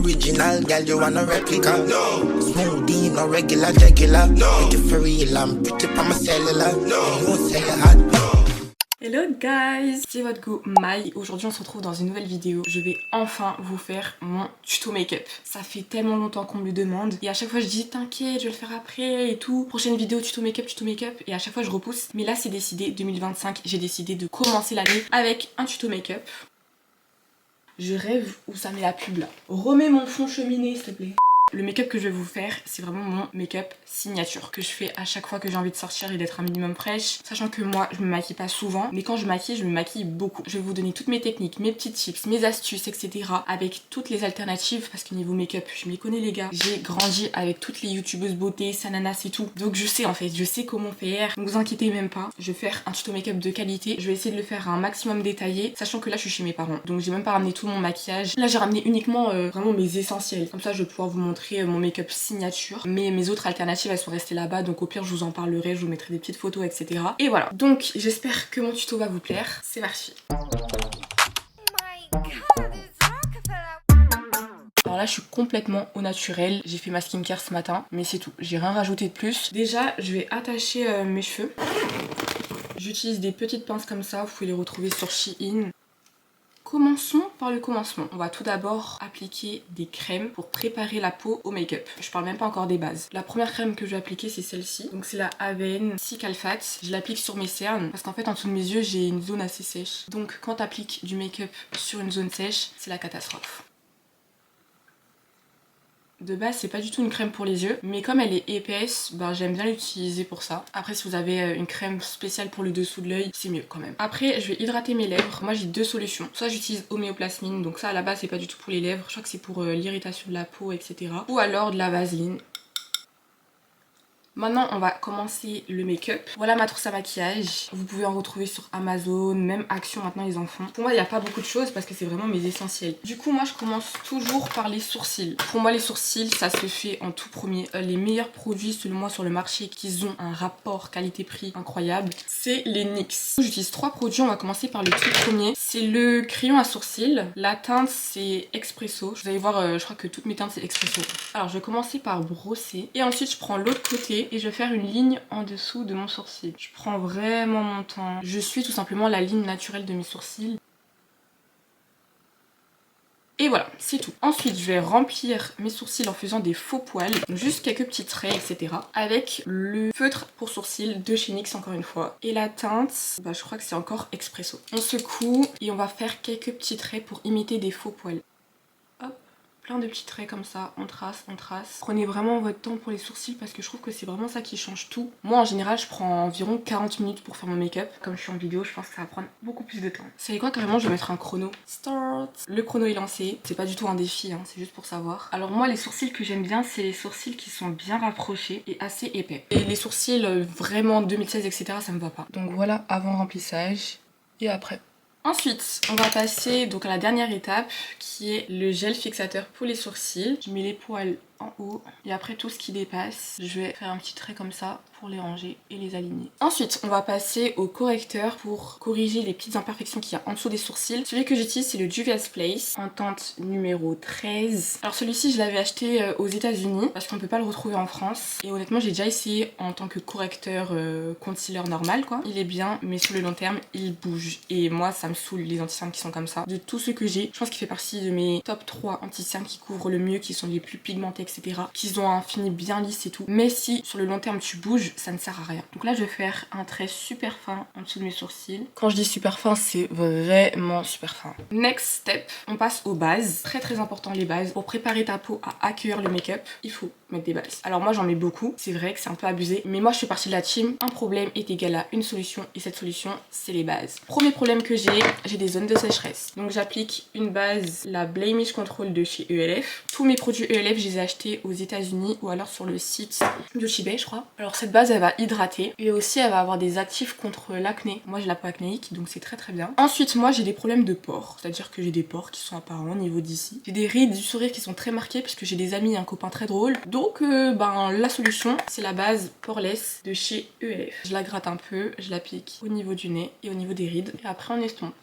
original, girl, you want a replica. No. Smoothie, no regular, regular. No. Make you for real, I'm pretty from my cellular. No. You won't say you're hot. No. Hello guys, c'est votre go Mai. Aujourd'hui on se retrouve dans une nouvelle vidéo. Je vais enfin vous faire mon tuto make-up. Ça fait tellement longtemps qu'on me le demande et à chaque fois je dis t'inquiète je vais le faire après et tout. Prochaine vidéo tuto make-up et à chaque fois je repousse. Mais là c'est décidé, 2025, j'ai décidé de commencer l'année avec un tuto make-up. Je rêve où ça met la pub là. Remets mon fond cheminée s'il te plaît. Le make-up que je vais vous faire, c'est vraiment mon make-up signature que je fais à chaque fois que j'ai envie de sortir et d'être un minimum fraîche. Sachant que moi, je me maquille pas souvent, mais quand je me maquille beaucoup. Je vais vous donner toutes mes techniques, mes petits tips, mes astuces, etc. avec toutes les alternatives parce que niveau make-up, je m'y connais les gars. J'ai grandi avec toutes les youtubeuses beauté, Sananas et tout. Donc je sais en fait, je sais comment faire. Ne vous inquiétez même pas. Je vais faire un tuto make-up de qualité. Je vais essayer de le faire un maximum détaillé, sachant que là, je suis chez mes parents. Donc j'ai même pas ramené tout mon maquillage. Là, j'ai ramené uniquement vraiment mes essentiels. Comme ça, je vais pouvoir vous montrer mon make-up signature, mais mes autres alternatives elles sont restées là-bas, donc au pire je vous en parlerai, je vous mettrai des petites photos, etc. Et voilà, donc j'espère que mon tuto va vous plaire. C'est parti. Alors là je suis complètement au naturel, j'ai fait ma skincare ce matin, mais c'est tout, j'ai rien rajouté de plus. Déjà je vais attacher mes cheveux. J'utilise des petites pinces comme ça, vous pouvez les retrouver sur Shein. Commençons par le commencement. On va tout d'abord appliquer des crèmes pour préparer la peau au make-up. Je parle même pas encore des bases. La première crème que je vais appliquer c'est celle-ci. Donc c'est la Avène Cicatrifat. Je l'applique sur mes cernes parce qu'en fait en dessous de mes yeux j'ai une zone assez sèche. Donc quand tu appliques du make-up sur une zone sèche, c'est la catastrophe. De base c'est pas du tout une crème pour les yeux, mais comme elle est épaisse, ben, j'aime bien l'utiliser pour ça. Après si vous avez une crème spéciale pour le dessous de l'œil, c'est mieux quand même. Après je vais hydrater mes lèvres. Moi j'ai deux solutions. Soit j'utilise homéoplasmine, donc ça à la base c'est pas du tout pour les lèvres, je crois que c'est pour l'irritation de la peau, etc. Ou alors de la vaseline. Maintenant on va commencer le make-up. Voilà ma trousse à maquillage. Vous pouvez en retrouver sur Amazon, même Action maintenant ils en font. Pour moi il n'y a pas beaucoup de choses parce que c'est vraiment mes essentiels. Du coup moi je commence toujours par les sourcils. Pour moi les sourcils ça se fait en tout premier. Les meilleurs produits selon moi sur le marché qui ont un rapport qualité-prix incroyable, c'est les NYX. J'utilise 3 produits, on va commencer par le tout premier. C'est le crayon à sourcils. La teinte c'est Expresso. Vous allez voir je crois que toutes mes teintes c'est Expresso. Alors je vais commencer par brosser et ensuite je prends l'autre côté et je vais faire une ligne en dessous de mon sourcil. Je prends vraiment mon temps. Je suis tout simplement la ligne naturelle de mes sourcils. Et voilà, c'est tout. Ensuite, je vais remplir mes sourcils en faisant des faux poils. Juste quelques petits traits, etc. Avec le feutre pour sourcils de chez NYX encore une fois. Et la teinte, bah, je crois que c'est encore Expresso. On secoue et on va faire quelques petits traits pour imiter des faux poils. Plein de petits traits comme ça, on trace, on trace. Prenez vraiment votre temps pour les sourcils parce que je trouve que c'est vraiment ça qui change tout. Moi en général je prends environ 40 minutes pour faire mon make-up. Comme je suis en vidéo je pense que ça va prendre beaucoup plus de temps. Vous savez quoi, carrément je vais mettre un chrono. Start. Le chrono est lancé. C'est pas du tout un défi hein, c'est juste pour savoir. Alors moi les sourcils que j'aime bien c'est les sourcils qui sont bien rapprochés et assez épais. Et les sourcils vraiment 2016 etc ça me va pas. Donc voilà avant remplissage et après. Ensuite, on va passer donc à la dernière étape qui est le gel fixateur pour les sourcils. Je mets les poils en haut et après tout ce qui dépasse, je vais faire un petit trait comme ça pour les ranger et les aligner. Ensuite, on va passer au correcteur pour corriger les petites imperfections qu'il y a en dessous des sourcils. Celui que j'utilise c'est le Juvia's Place en teinte numéro 13. Alors celui-ci je l'avais acheté aux États-Unis parce qu'on peut pas le retrouver en France. Et honnêtement j'ai déjà essayé en tant que correcteur concealer normal quoi. Il est bien mais sur le long terme il bouge et moi ça me saoule les anti-cernes qui sont comme ça. De tous ceux que j'ai, je pense qu'il fait partie de mes top 3 anti-cernes qui couvrent le mieux, qui sont les plus pigmentés etc. Qu'ils ont un fini bien lisse et tout. Mais si sur le long terme tu bouges, ça ne sert à rien. Donc là je vais faire un trait super fin en dessous de mes sourcils. Quand je dis super fin c'est vraiment super fin. Next step, on passe aux bases. Très très important les bases. Pour préparer ta peau à accueillir le make-up, il faut mettre des bases. Alors moi j'en mets beaucoup, c'est vrai que c'est un peu abusé, mais moi je fais partie de la team. Un problème est égal à une solution et cette solution c'est les bases. Premier problème que j'ai des zones de sécheresse. Donc j'applique une base, la Blemish Control de chez ELF. Tous mes produits ELF je les ai achetés aux États-Unis ou alors sur le site de Chibé je crois. Alors cette base elle va hydrater et aussi elle va avoir des actifs contre l'acné. Moi j'ai la peau acnéique donc c'est très très bien. Ensuite moi j'ai des problèmes de pores, c'est-à-dire que j'ai des pores qui sont apparents au niveau d'ici. J'ai des rides du sourire qui sont très marquées puisque j'ai des amis et un copain très drôle. Donc ben la solution c'est la base Poreless de chez ELF. Je la gratte un peu, je l'applique au niveau du nez et au niveau des rides et après on estompe.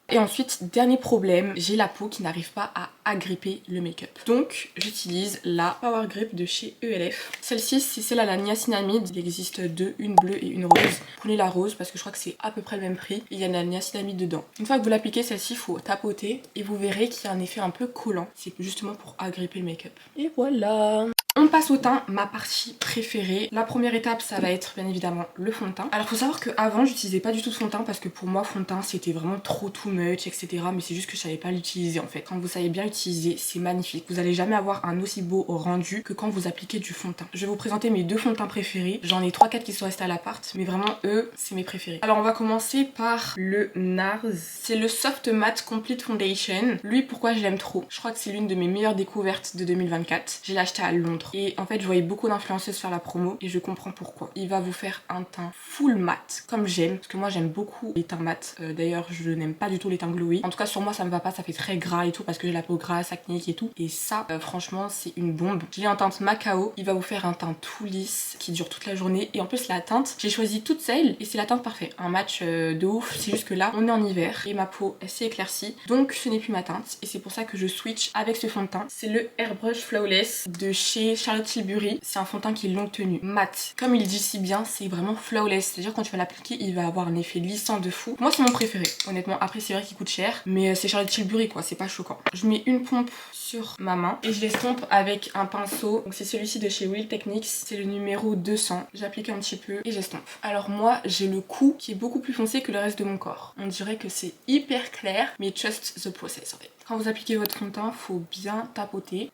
Et ensuite, dernier problème, j'ai la peau qui n'arrive pas à agripper le make-up. Donc j'utilise la Power Grip de chez ELF. Celle-ci, c'est celle à la niacinamide. Il existe deux, une bleue et une rose. Prenez la rose parce que je crois que c'est à peu près le même prix. Il y a de la niacinamide dedans. Une fois que vous l'appliquez, celle-ci, il faut tapoter et vous verrez qu'il y a un effet un peu collant. C'est justement pour agripper le make-up. Et voilà. On passe au teint, ma partie préférée. La première étape, ça va être bien évidemment le fond de teint. Alors faut savoir qu'avant, j'utilisais pas du tout de fond de teint parce que pour moi, fond de teint, c'était vraiment trop too much, etc. Mais c'est juste que je savais pas l'utiliser en fait. Quand vous savez bien l'utiliser, c'est magnifique. Vous allez jamais avoir un aussi beau rendu que quand vous appliquez du fond de teint. Je vais vous présenter mes deux fonds de teint préférés. J'en ai 3-4 qui sont restés à l'appart, mais vraiment eux, c'est mes préférés. Alors on va commencer par le NARS. C'est le Soft Matte Complete Foundation. Lui, pourquoi je l'aime trop? Je crois que c'est l'une de mes meilleures découvertes de 2024. Je l'ai acheté à Londres. Et en fait, je voyais beaucoup d'influenceuses faire la promo et je comprends pourquoi. Il va vous faire un teint full mat, comme j'aime, parce que moi j'aime beaucoup les teints mat. D'ailleurs, je n'aime pas du tout les teints glowy. En tout cas, sur moi, ça me va pas, ça fait très gras et tout, parce que j'ai la peau grasse, acnéique et tout. Et ça, franchement, c'est une bombe. Je l'ai en teinte Macao. Il va vous faire un teint tout lisse qui dure toute la journée. Et en plus, la teinte, j'ai choisi toute celle et c'est la teinte parfaite. Un match de ouf. C'est juste que là, on est en hiver et ma peau, elle s'est éclaircie. Donc, ce n'est plus ma teinte. Et c'est pour ça que je switch avec ce fond de teint. C'est le Airbrush Flawless de chez Charlotte Tilbury. C'est un fond de teint qui est longue tenue, mat. Comme il dit si bien, c'est vraiment flawless. C'est-à-dire quand tu vas l'appliquer, il va avoir un effet lissant de fou. Moi, c'est mon préféré, honnêtement. Après, c'est vrai qu'il coûte cher, mais c'est Charlotte Tilbury, quoi. C'est pas choquant. Je mets une pompe sur ma main et je l'estompe avec un pinceau. Donc c'est celui-ci de chez Real Techniques. C'est le numéro 200. J'applique un petit peu et j'estompe. Alors moi, j'ai le cou qui est beaucoup plus foncé que le reste de mon corps. On dirait que c'est hyper clair, mais trust the process en fait. Quand vous appliquez votre fond de teint, faut bien tapoter.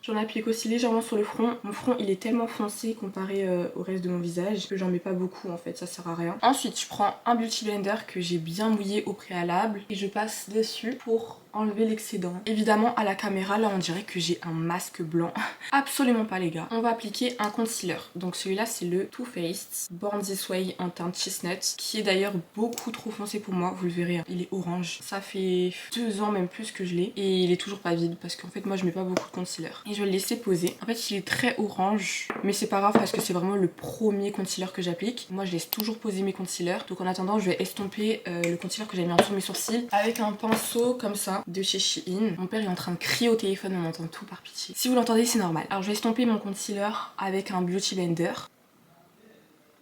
J'en applique aussi légèrement sur le front. Mon front il est tellement foncé comparé au reste de mon visage que j'en mets pas beaucoup en fait, ça sert à rien. Ensuite je prends un beauty blender que j'ai bien mouillé au préalable et je passe dessus pour enlever l'excédent. Évidemment à la caméra là on dirait que j'ai un masque blanc. Absolument pas les gars. On va appliquer un concealer. Donc celui-là c'est le Too Faced Born This Way en teinte chestnut qui est d'ailleurs beaucoup trop foncé pour moi, vous le verrez, hein. Il est orange. Ça fait 2 ans même plus que je l'ai et il est toujours pas vide parce qu'en fait moi je mets pas beaucoup de concealer. Et je vais le laisser poser. En fait il est très orange mais c'est pas grave parce que c'est vraiment le premier concealer que j'applique. Moi je laisse toujours poser mes concealers. Donc en attendant je vais estomper le concealer que j'ai mis en dessous de mes sourcils avec un pinceau comme ça de chez Shein. Mon père est en train de crier au téléphone, on m'entend tout par pitié. Si vous l'entendez c'est normal. Alors je vais estomper mon concealer avec un beauty blender.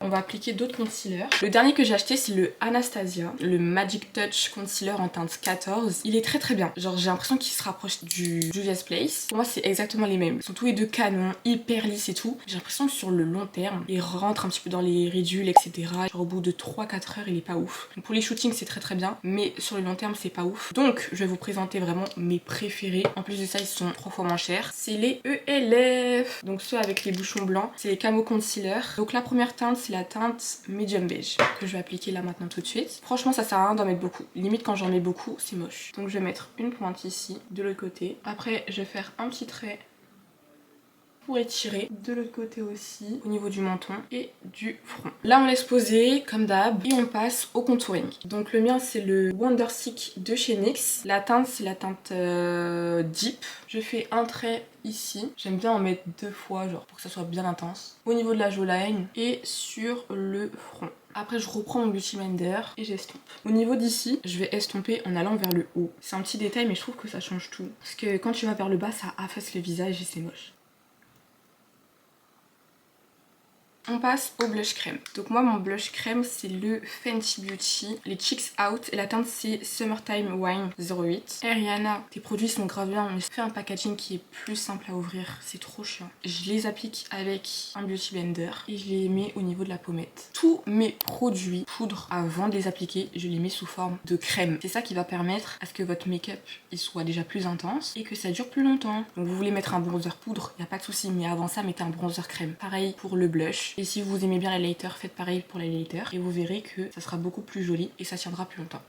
On va appliquer d'autres concealers. Le dernier que j'ai acheté c'est le Anastasia, le Magic Touch Concealer en teinte 14. Il est très très bien. Genre j'ai l'impression qu'il se rapproche du Juvia's Place. Pour moi c'est exactement les mêmes. Ils sont tous les deux canons, hyper lisses et tout. J'ai l'impression que sur le long terme, il rentre un petit peu dans les ridules etc. Genre au bout de 3-4 heures il est pas ouf. Donc pour les shootings c'est très très bien, mais sur le long terme c'est pas ouf. Donc je vais vous présenter vraiment mes préférés. En plus de ça ils sont 3 fois moins chers. C'est les ELF. Donc ceux avec les bouchons blancs, c'est les Camo Concealer. Donc la première teinte c'est la teinte medium beige que je vais appliquer là maintenant tout de suite. Franchement ça sert à rien d'en mettre beaucoup. Limite quand j'en mets beaucoup c'est moche. Donc je vais mettre une pointe ici de l'autre côté. Après je vais faire un petit trait pour étirer de l'autre côté aussi au niveau du menton et du front. Là on laisse poser comme d'hab et on passe au contouring. Donc le mien c'est le Wonderstick de chez NYX. La teinte c'est la teinte Deep. Je fais un trait ici. J'aime bien en mettre 2 fois genre pour que ça soit bien intense. Au niveau de la jawline et sur le front. Après je reprends mon beauty blender et j'estompe. Au niveau d'ici, je vais estomper en allant vers le haut. C'est un petit détail mais je trouve que ça change tout. Parce que quand tu vas vers le bas ça affaisse le visage et c'est moche. On passe au blush crème. Donc moi mon blush crème c'est le Fenty Beauty, les Cheeks Out et la teinte c'est Summertime Wine 08. Rihanna, tes produits sont grave bien, mais fais un packaging qui est plus simple à ouvrir, c'est trop chiant. Je les applique avec un beauty blender et je les mets au niveau de la pommette. Tous mes produits poudre avant de les appliquer, je les mets sous forme de crème. C'est ça qui va permettre à ce que votre make-up il soit déjà plus intense et que ça dure plus longtemps. Donc vous voulez mettre un bronzer poudre, y a pas de souci, mais avant ça mettez un bronzer crème. Pareil pour le blush. Et si vous aimez bien les lighters, faites pareil pour les lighters et vous verrez que ça sera beaucoup plus joli et ça tiendra plus longtemps.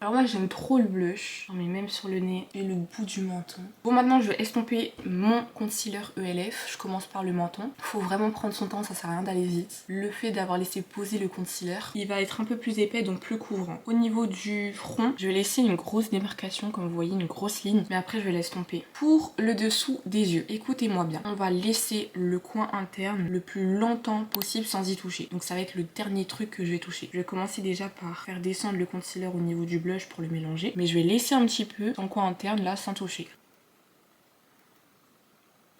Alors moi j'aime trop le blush, mais même sur le nez et le bout du menton. Bon, maintenant je vais estomper mon concealer ELF. Je commence par le menton. Faut vraiment prendre son temps, ça sert à rien d'aller vite. Le fait d'avoir laissé poser le concealer, il va être un peu plus épais, donc plus couvrant. Au niveau du front, je vais laisser une grosse démarcation, comme vous voyez, une grosse ligne, mais après je vais l'estomper. Pour le dessous des yeux, écoutez-moi bien, on va laisser le coin interne le plus longtemps possible sans y toucher. Donc ça va être le dernier truc que je vais toucher. Je vais commencer déjà par faire descendre le concealer au niveau du blush pour le mélanger, mais je vais laisser un petit peu dans le coin interne là sans toucher.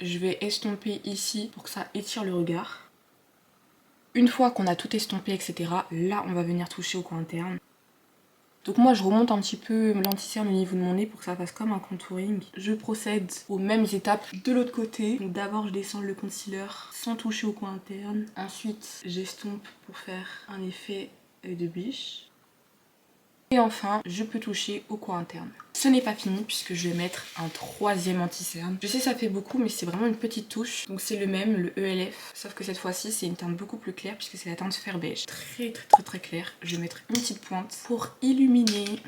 Je vais estomper ici pour que ça étire le regard. Une fois qu'on a tout estompé, etc., là on va venir toucher au coin interne. Donc moi je remonte un petit peu l'anti-cerne au niveau de mon nez pour que ça fasse comme un contouring. Je procède aux mêmes étapes de l'autre côté. Donc d'abord je descends le concealer sans toucher au coin interne. Ensuite j'estompe pour faire un effet de biche. Et enfin, je peux toucher au coin interne. Ce n'est pas fini puisque je vais mettre un troisième anti-cerne. Je sais ça fait beaucoup mais c'est vraiment une petite touche. Donc c'est le même, le ELF. Sauf que cette fois-ci c'est une teinte beaucoup plus claire puisque c'est la teinte fer beige. Très claire. Je vais mettre une petite pointe pour illuminer.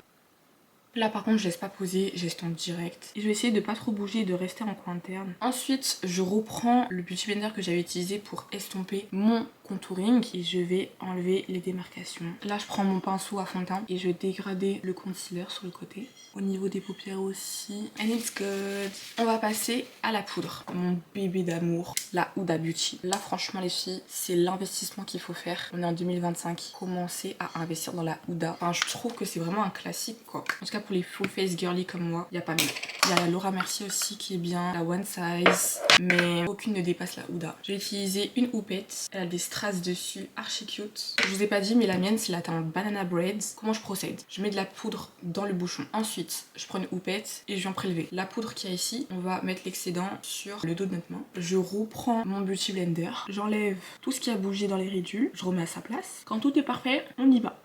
Là par contre je laisse pas poser, j'estompe direct. Et je vais essayer de pas trop bouger et de rester en coin interne. Ensuite je reprends le Beauty Blender que j'avais utilisé pour estomper mon contouring et je vais enlever les démarcations. Là je prends mon pinceau à fond de teint et je vais dégrader le concealer sur le côté. Au niveau des paupières aussi. And it's good. On va passer à la poudre. Mon bébé d'amour, la Huda Beauty. Là franchement les filles, c'est l'investissement qu'il faut faire. On est en 2025. Commencez à investir dans la Huda. Enfin je trouve que c'est vraiment un classique quoi. En tout cas pour les full face girly comme moi, il n'y a pas mieux. Il y a la Laura Mercier aussi qui est bien, la One Size, mais aucune ne dépasse la Huda. J'ai utilisé une houppette, elle a des strass dessus, archi cute. Je vous ai pas dit mais la mienne c'est la teinte Banana Bread. Comment je procède? Je mets de la poudre dans le bouchon. Ensuite, je prends une houppette et je viens prélever. La poudre qu'il y a ici, on va mettre l'excédent sur le dos de notre main. Je reprends mon Beauty Blender, j'enlève tout ce qui a bougé dans les ridules, je remets à sa place. Quand tout est parfait, on y va.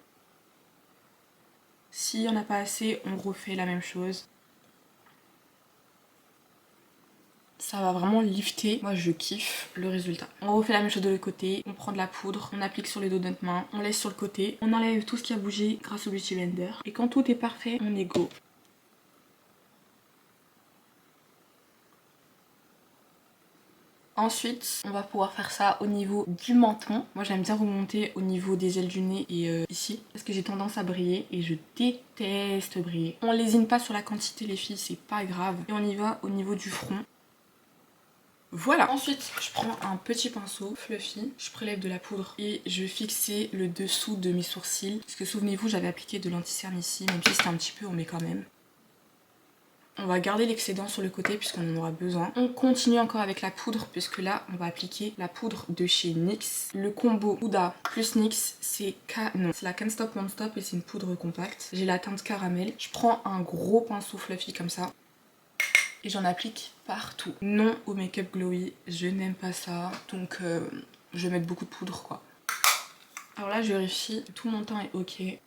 S'il n'y en a pas assez, on refait la même chose. Ça va vraiment lifter. Moi, je kiffe le résultat. On refait la même chose de l'autre côté. On prend de la poudre, on applique sur les dos de notre main, on laisse sur le côté. On enlève tout ce qui a bougé grâce au Beauty Blender. Et quand tout est parfait, on est go. Ensuite, on va pouvoir faire ça au niveau du menton. Moi, j'aime bien remonter au niveau des ailes du nez et ici. Parce que j'ai tendance à briller et je déteste briller. On lésine pas sur la quantité, les filles, c'est pas grave. Et on y va au niveau du front. Voilà. Ensuite, je prends un petit pinceau fluffy, je prélève de la poudre et je vais fixer le dessous de mes sourcils. Parce que souvenez-vous, j'avais appliqué de l'anti-cerne ici, même si c'était un petit peu, on met quand même. On va garder l'excédent sur le côté puisqu'on en aura besoin. On continue encore avec la poudre puisque là, on va appliquer la poudre de chez NYX. Le combo Huda plus NYX, c'est la Can't Stop Won't Stop et c'est une poudre compacte. J'ai la teinte caramel. Je prends un gros pinceau fluffy comme ça. Et j'en applique partout. Non au make-up glowy, je n'aime pas ça. Donc je vais mettre beaucoup de poudre quoi. Alors là je vérifie, tout mon teint est ok.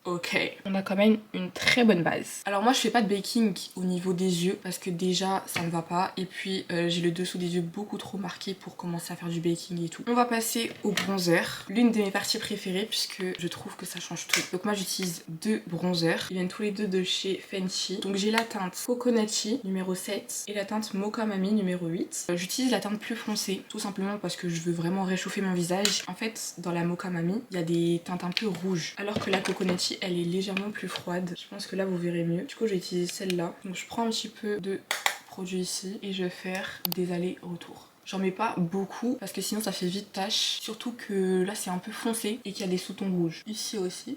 Ok, on a quand même une très bonne base. Alors moi je fais pas de baking au niveau des yeux parce que déjà ça ne va pas et puis j'ai le dessous des yeux beaucoup trop marqué pour commencer à faire du baking et tout. On va passer au bronzer, l'une de mes parties préférées puisque je trouve que ça change tout. Donc moi j'utilise deux bronzers, ils viennent tous les deux de chez Fenty. Donc j'ai la teinte Coconutty numéro 7 et la teinte Mocha Mami numéro 8. J'utilise la teinte plus foncée tout simplement parce que je veux vraiment réchauffer mon visage. En fait dans la Mocha Mami il y a des teintes un peu rouges alors que la Coconutty elle est légèrement plus froide. Je pense que là vous verrez mieux. Du coup je vais utiliser celle-là. Donc je prends un petit peu de produit ici et je vais faire des allers-retours. J'en mets pas beaucoup parce que sinon ça fait vite tache. Surtout que là c'est un peu foncé et qu'il y a des sous-tons rouges. Ici aussi.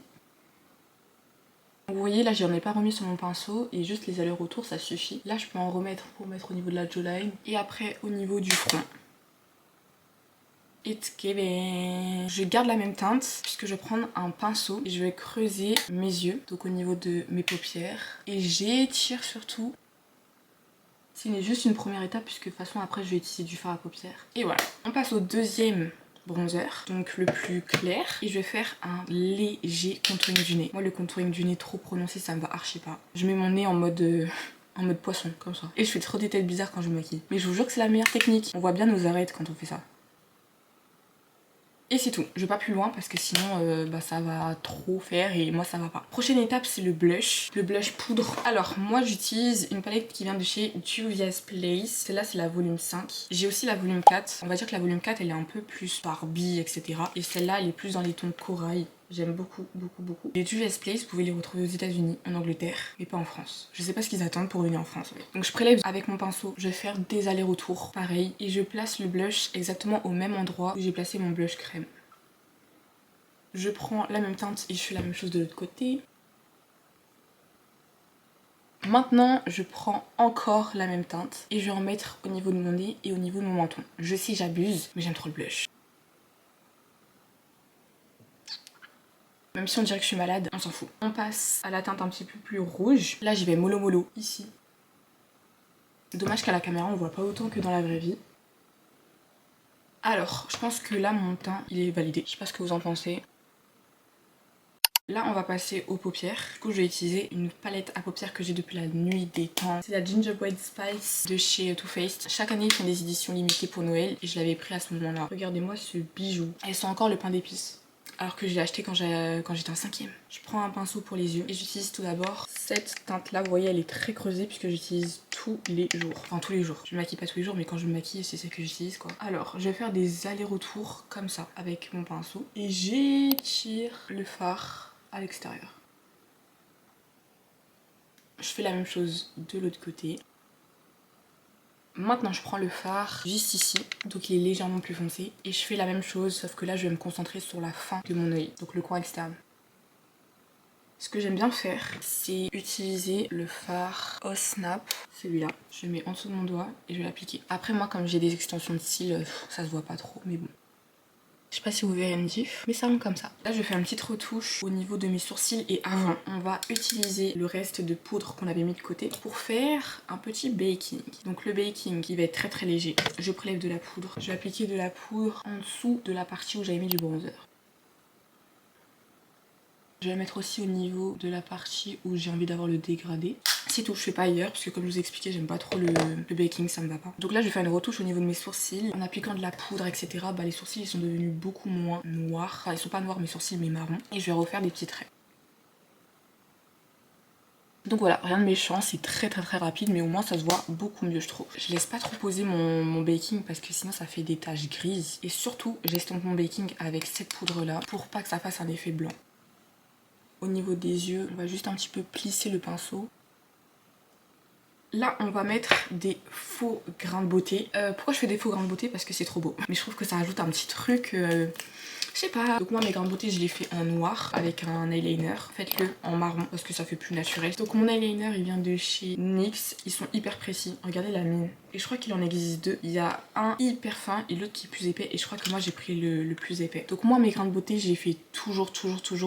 Vous voyez là j'en ai pas remis sur mon pinceau et juste les allers-retours ça suffit. Là je peux en remettre pour mettre au niveau de la jawline et après au niveau du front. It's giving. Je garde la même teinte puisque je vais prendre un pinceau et je vais creuser mes yeux, donc au niveau de mes paupières. Et j'étire surtout. C'est juste une première étape puisque de toute façon après je vais utiliser du fard à paupières. Et voilà. On passe au deuxième bronzer, donc le plus clair. Et je vais faire un léger contouring du nez. Moi le contouring du nez trop prononcé ça me va archi pas. Je mets mon nez en mode poisson comme ça. Et je fais trop des têtes bizarres quand je me maquille. Mais je vous jure que c'est la meilleure technique. On voit bien nos arêtes quand on fait ça. Et c'est tout, je vais pas plus loin parce que sinon ça va trop faire et moi ça va pas. Prochaine étape c'est le blush poudre. Alors moi j'utilise une palette qui vient de chez Juvia's Place. Celle-là c'est la volume 5. J'ai aussi la volume 4. On va dire que la volume 4 elle est un peu plus Barbie etc. Et celle-là elle est plus dans les tons corail. J'aime beaucoup. Les Juvia's Place, vous pouvez les retrouver aux États-Unis, en Angleterre, mais pas en France. Je sais pas ce qu'ils attendent pour venir en France. Ouais. Donc je prélève avec mon pinceau, je vais faire des allers-retours, pareil, et je place le blush exactement au même endroit où j'ai placé mon blush crème. Je prends la même teinte et je fais la même chose de l'autre côté. Maintenant, je prends encore la même teinte et je vais en mettre au niveau de mon nez et au niveau de mon menton. Je sais, j'abuse, mais j'aime trop le blush. Même si on dirait que je suis malade, on s'en fout. On passe à la teinte un petit peu plus rouge. Là, j'y vais mollo mollo, ici. Dommage qu'à la caméra, on voit pas autant que dans la vraie vie. Alors, je pense que là, mon teint, il est validé. Je sais pas ce que vous en pensez. Là, on va passer aux paupières. Du coup, je vais utiliser une palette à paupières que j'ai depuis la nuit des temps. C'est la Gingerbread Spice de chez Too Faced. Chaque année, ils font des éditions limitées pour Noël et je l'avais pris à ce moment-là. Regardez-moi ce bijou. Elles sont encore le pain d'épices. Alors que je l'ai acheté quand j'étais en 5e. Je prends un pinceau pour les yeux et j'utilise tout d'abord cette teinte là. Vous voyez elle est très creusée puisque j'utilise tous les jours. Enfin tous les jours. Je me maquille pas tous les jours mais quand je me maquille c'est celle que j'utilise quoi. Alors je vais faire des allers-retours comme ça avec mon pinceau. Et j'étire le fard à l'extérieur. Je fais la même chose de l'autre côté. Maintenant je prends le fard juste ici, donc il est légèrement plus foncé. Et je fais la même chose, sauf que là je vais me concentrer sur la fin de mon œil, donc le coin externe. Ce que j'aime bien faire, c'est utiliser le fard au snap, celui-là. Je le mets en dessous de mon doigt et je vais l'appliquer. Après moi comme j'ai des extensions de cils, ça se voit pas trop, mais bon. Je sais pas si vous verrez une diff, mais ça rend comme ça. Là, je fais une petite retouche au niveau de mes sourcils et avant, on va utiliser le reste de poudre qu'on avait mis de côté pour faire un petit baking. Donc le baking, il va être très très léger. Je prélève de la poudre. Je vais appliquer de la poudre en dessous de la partie où j'avais mis du bronzer. Je vais la mettre aussi au niveau de la partie où j'ai envie d'avoir le dégradé. C'est tout, je fais pas ailleurs parce que comme je vous ai expliqué, j'aime pas trop le baking, ça me va pas. Donc là je vais faire une retouche au niveau de mes sourcils. En appliquant de la poudre etc, bah les sourcils ils sont devenus beaucoup moins noirs. Enfin ils sont pas noirs mes sourcils mais marrons. Et je vais refaire des petits traits. Donc voilà, rien de méchant, c'est très rapide mais au moins ça se voit beaucoup mieux je trouve. Je laisse pas trop poser mon baking parce que sinon ça fait des taches grises. Et surtout j'estompe mon baking avec cette poudre là pour pas que ça fasse un effet blanc. Au niveau des yeux, on va juste un petit peu plisser le pinceau. Là, on va mettre des faux grains de beauté. Pourquoi je fais des faux grains de beauté? Parce que c'est trop beau. Mais je trouve que ça ajoute un petit truc... je sais pas. Donc moi, mes grains de beauté, je les fais en noir avec un eyeliner. Faites-le en marron parce que ça fait plus naturel. Donc mon eyeliner, il vient de chez NYX. Ils sont hyper précis. Regardez la mine. Et je crois qu'il en existe deux. Il y a un hyper fin et l'autre qui est plus épais. Et je crois que moi, j'ai pris le plus épais. Donc moi, mes grains de beauté, je les fais toujours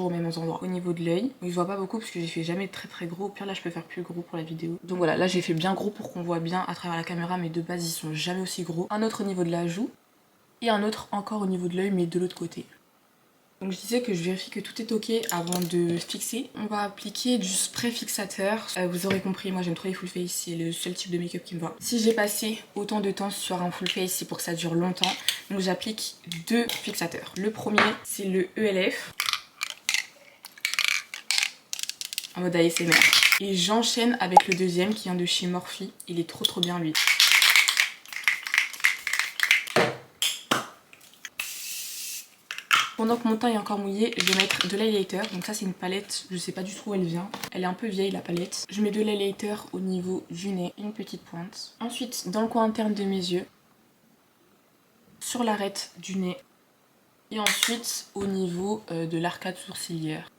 au même endroit. Au niveau de l'œil. Ils se voient pas beaucoup parce que j'ai fait jamais très gros. Au pire, là, je peux faire plus gros pour la vidéo. Donc voilà, là, j'ai fait bien gros pour qu'on voit bien à travers la caméra. Mais de base, ils sont jamais aussi gros. Un autre au niveau de la joue. Et un autre encore au niveau de l'œil, mais de l'autre côté. Donc je disais que je vérifie que tout est ok avant de fixer. On va appliquer du spray fixateur. Vous aurez compris, moi j'aime trop les full face, c'est le seul type de make-up qui me va. Si j'ai passé autant de temps sur un full face, c'est pour que ça dure longtemps. Donc j'applique deux fixateurs. Le premier, c'est le ELF. En mode ASMR. Et j'enchaîne avec le deuxième qui vient de chez Morphe. Il est trop bien lui. Pendant que mon teint est encore mouillé, je vais mettre de l'highlighter. Donc ça c'est une palette, je sais pas du tout où elle vient. Elle est un peu vieille la palette. Je mets de l'highlighter au niveau du nez, une petite pointe. Ensuite dans le coin interne de mes yeux, sur l'arête du nez. Et ensuite au niveau de l'arcade sourcilière.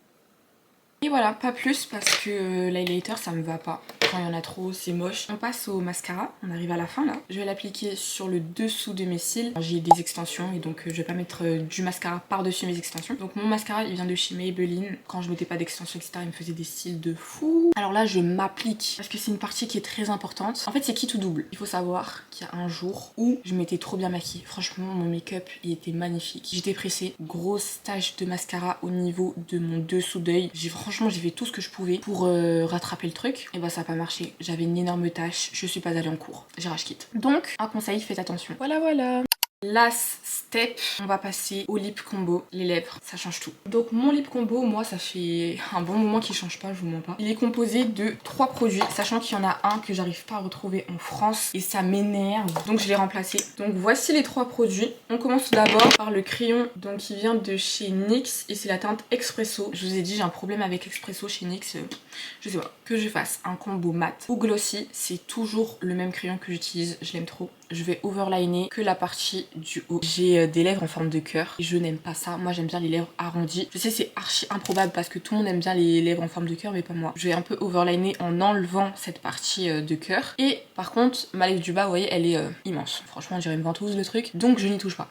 Et voilà, pas plus parce que l'highlighter ça me va pas. Quand il y en a trop, c'est moche. On passe au mascara, on arrive à la fin là. Je vais l'appliquer sur le dessous de mes cils. J'ai des extensions et donc je vais pas mettre du mascara par-dessus mes extensions. Donc mon mascara il vient de chez Maybelline. Quand je mettais pas d'extensions etc, il me faisait des cils de fou. Alors là je m'applique parce que c'est une partie qui est très importante. En fait c'est qui tout double. Il faut savoir qu'il y a un jour où je m'étais trop bien maquillée. Franchement mon make-up il était magnifique. J'étais pressée. Grosse tache de mascara au niveau de mon dessous d'œil. Franchement j'ai fait tout ce que je pouvais pour rattraper le truc. Et bah ça a pas marché. J'avais une énorme tache. Je suis pas allée en cours. J'ai rage quitte. Donc un conseil, faites attention. Voilà. Last step, on va passer au lip combo. Les lèvres, ça change tout. Donc mon lip combo, moi ça fait un bon moment qu'il change pas, je vous mens pas. Il est composé de 3 produits, sachant qu'il y en a un que j'arrive pas à retrouver en France et ça m'énerve. Donc je l'ai remplacé. Donc voici les 3 produits. On commence tout d'abord par le crayon donc qui vient de chez NYX et c'est la teinte Expresso. Je vous ai dit j'ai un problème avec Expresso chez NYX. Je sais pas. Que je fasse un combo mat ou glossy, c'est toujours le même crayon que j'utilise. Je l'aime trop. Je vais overliner que la partie du haut. J'ai des lèvres en forme de cœur et je n'aime pas ça. Moi j'aime bien les lèvres arrondies. Je sais c'est archi improbable parce que tout le monde aime bien les lèvres en forme de cœur mais pas moi. Je vais un peu overliner en enlevant cette partie de cœur. Et par contre ma lèvre du bas vous voyez elle est immense. Franchement on dirait une ventouse le truc. Donc je n'y touche pas.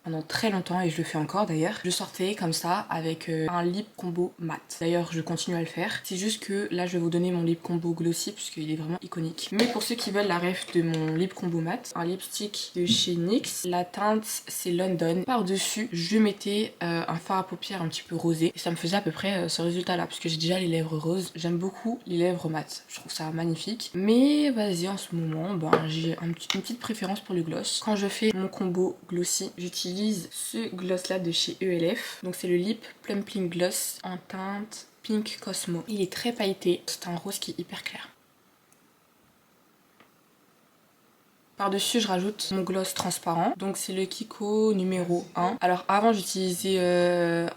Pendant très longtemps et je le fais encore d'ailleurs, je sortais comme ça avec un lip combo mat. D'ailleurs je continue à le faire. C'est juste que là je vais vous donner mon lip combo glossy puisqu'il est vraiment iconique. Mais pour ceux qui veulent la ref de mon lip combo mat, un lipstick de chez NYX. La teinte c'est London. Par dessus je mettais un fard à paupières un petit peu rosé. Et ça me faisait à peu près ce résultat là puisque j'ai déjà les lèvres roses. J'aime beaucoup les lèvres mat. Je trouve ça magnifique. Mais vas-y en ce moment j'ai une petite préférence pour le gloss. Quand je fais mon combo glossy, j'utilise ce gloss là de chez ELF. Donc c'est le Lip Plumping Gloss en teinte Pink Cosmo. Il est très pailleté. C'est un rose qui est hyper clair. Par-dessus, je rajoute mon gloss transparent. Donc c'est le Kiko numéro 1. Alors avant, j'utilisais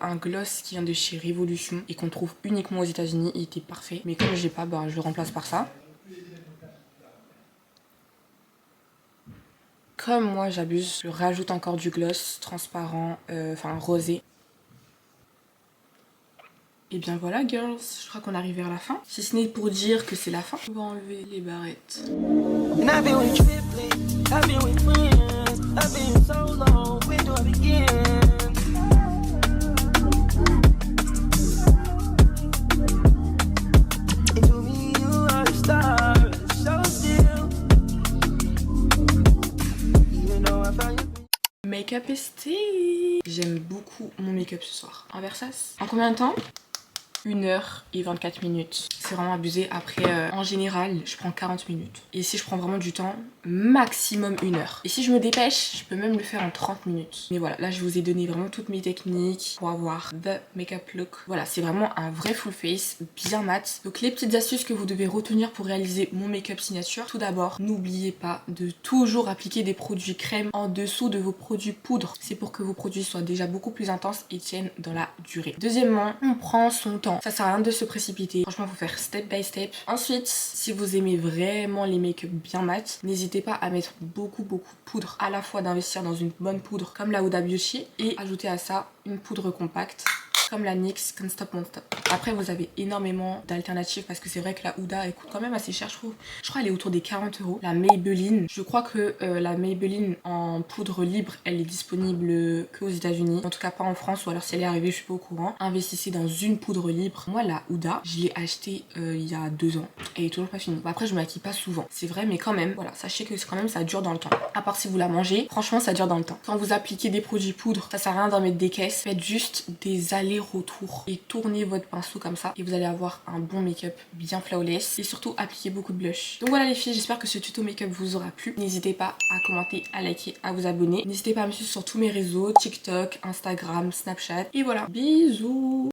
un gloss qui vient de chez Revolution et qu'on trouve uniquement aux États-Unis. Il était parfait. Mais comme je l'ai pas, je le remplace par ça. Comme moi j'abuse, je rajoute encore du gloss transparent, enfin rosé. Et bien voilà girls, je crois qu'on arrive vers la fin. Si ce n'est pour dire que c'est la fin, on va enlever les barrettes. Make-up esté. J'aime beaucoup mon make-up ce soir. Un Versace. En combien de temps ? 1h24. C'est vraiment abusé. Après, en général, je prends 40 minutes. Et si je prends vraiment du temps, maximum 1 heure. Et si je me dépêche, je peux même le faire en 30 minutes. Mais voilà, là, je vous ai donné vraiment toutes mes techniques pour avoir the make-up look. Voilà, c'est vraiment un vrai full face, bien mat. Donc, les petites astuces que vous devez retenir pour réaliser mon make-up signature. Tout d'abord, n'oubliez pas de toujours appliquer des produits crème en dessous de vos produits poudre. C'est pour que vos produits soient déjà beaucoup plus intenses et tiennent dans la durée. Deuxièmement, on prend son temps. Ça sert à rien de se précipiter. Franchement, faut faire step by step. Ensuite, si vous aimez vraiment les make-up bien mat, n'hésitez pas à mettre beaucoup de poudre. À la fois d'investir dans une bonne poudre comme la Huda Beauty et ajouter à ça une poudre compacte comme la NYX Can't Stop Won't Stop. Après vous avez énormément d'alternatives parce que c'est vrai que la Huda elle coûte quand même assez cher je trouve. Je crois elle est autour des 40 €. La Maybelline, je crois que la Maybelline en poudre libre elle est disponible que aux États-Unis. En tout cas pas en France ou alors si elle est arrivée je suis pas au courant. Investissez dans une poudre libre. Moi la Huda je l'ai achetée il y a 2 ans. Elle est toujours pas finie. Bon, après je me maquille pas souvent. C'est vrai mais quand même voilà sachez que quand même ça dure dans le temps. À part si vous la mangez, franchement ça dure dans le temps. Quand vous appliquez des produits poudre ça sert à rien d'en mettre des caisses. Faites juste des allers-retours et tournez votre pinceau comme ça et vous allez avoir un bon make-up bien flawless et surtout appliquez beaucoup de blush. Donc voilà les filles, j'espère que ce tuto make-up vous aura plu. N'hésitez pas à commenter, à liker, à vous abonner. N'hésitez pas à me suivre sur tous mes réseaux, TikTok, Instagram, Snapchat. Et voilà, bisous.